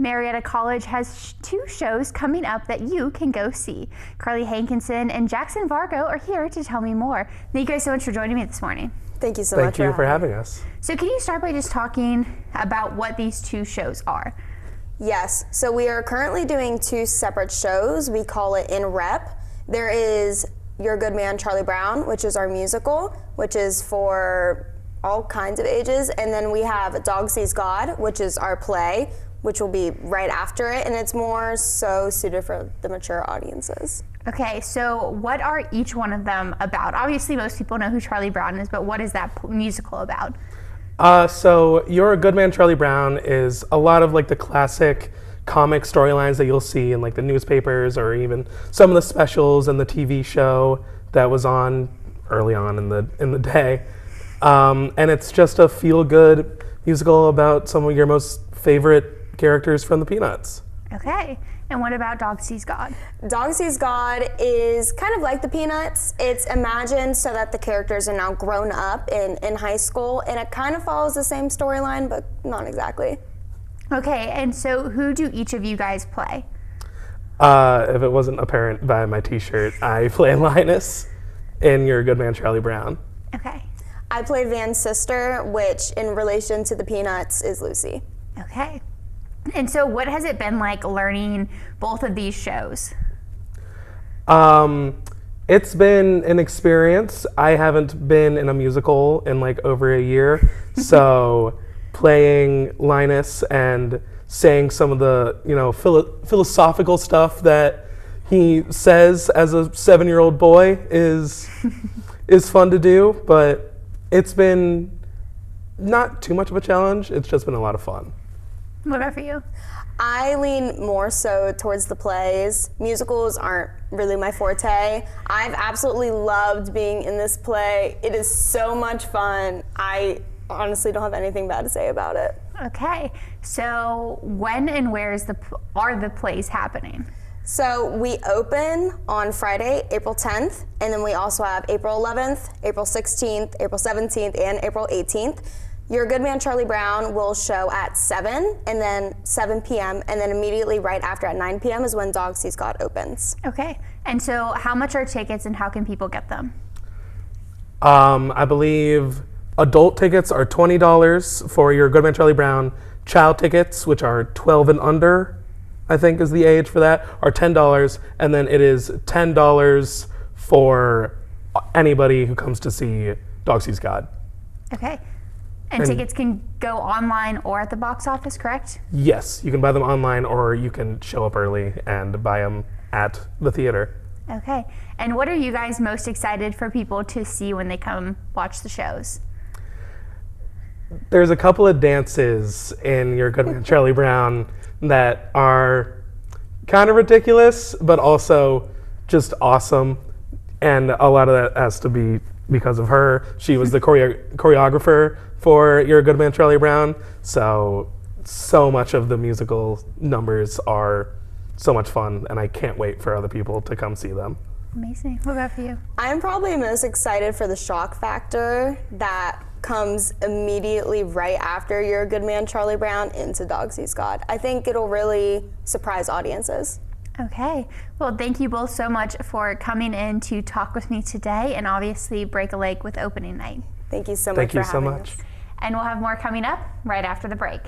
Marietta College has two shows coming up that you can go see. Carly Hankinson and Jackson Vargo are here to tell me more. Thank you guys so much for joining me this morning. Thank you so much for having us. So can you start by just talking about what these two shows are? Yes, so we are currently doing two separate shows. We call it In Rep. There is Your Good Man, Charlie Brown, which is our musical, which is for all kinds of ages. And then we have Dog Sees God, which is our play, which will be right after it. And it's more so suited for the mature audiences. Okay, so what are each one of them about? Obviously, most people know who Charlie Brown is, but what is that musical about? So You're a Good Man, Charlie Brown is a lot of like the classic comic storylines that you'll see in like the newspapers or even some of the specials and the TV show that was on early on in the day. And it's just a feel-good musical about some of your most favorite characters from the Peanuts. Okay. And what about Dog Sees God? Dog Sees God is kind of like the Peanuts. It's imagined so that the characters are now grown up in high school, and it kind of follows the same storyline, but not exactly. Okay, and so who do each of you guys play? If it wasn't apparent by my t-shirt, I play Linus in Your Good Man, Charlie Brown. Okay. I play Van's sister, which in relation to the Peanuts is Lucy. Okay. And so what has it been like learning both of these shows? It's been an experience. I haven't been in a musical in like over a year. So playing Linus and saying some of the, philosophical stuff that he says as a 7-year-old boy is fun to do, but it's been not too much of a challenge. It's just been a lot of fun. What about for you? I lean more so towards the plays. Musicals aren't really my forte. I've absolutely loved being in this play. It is so much fun. I honestly don't have anything bad to say about it. Okay, so when and where are the plays happening? So we open on Friday, April 10th, and then we also have April 11th, April 16th, April 17th, and April 18th. Your Good Man, Charlie Brown will show at 7, and then 7 p.m., and then immediately right after at 9 p.m. is when Dog Sees God opens. Okay, and so how much are tickets and how can people get them? I believe adult tickets are $20 for Your Good Man, Charlie Brown. Child tickets, which are 12 and under, I think is the age for that, are $10, and then it is $10 for anybody who comes to see Dog Sees God. Okay. And tickets can go online or at the box office, correct? Yes, you can buy them online or you can show up early and buy them at the theater. Okay. And what are you guys most excited for people to see when they come watch the shows? There's a couple of dances in Your Good Man, Charlie Brown that are kind of ridiculous, but also just awesome. And a lot of that has to be because of her. She was the choreographer for Your Good Man, Charlie Brown. So much of the musical numbers are so much fun, and I can't wait for other people to come see them. Amazing. What about for you? I'm probably most excited for the shock factor that comes immediately right after Your Good Man, Charlie Brown into Dog Sees God. I think it'll really surprise audiences. Okay. Well, thank you both so much for coming in to talk with me today and obviously break a leg with opening night. Thank you so much for having us. And we'll have more coming up right after the break.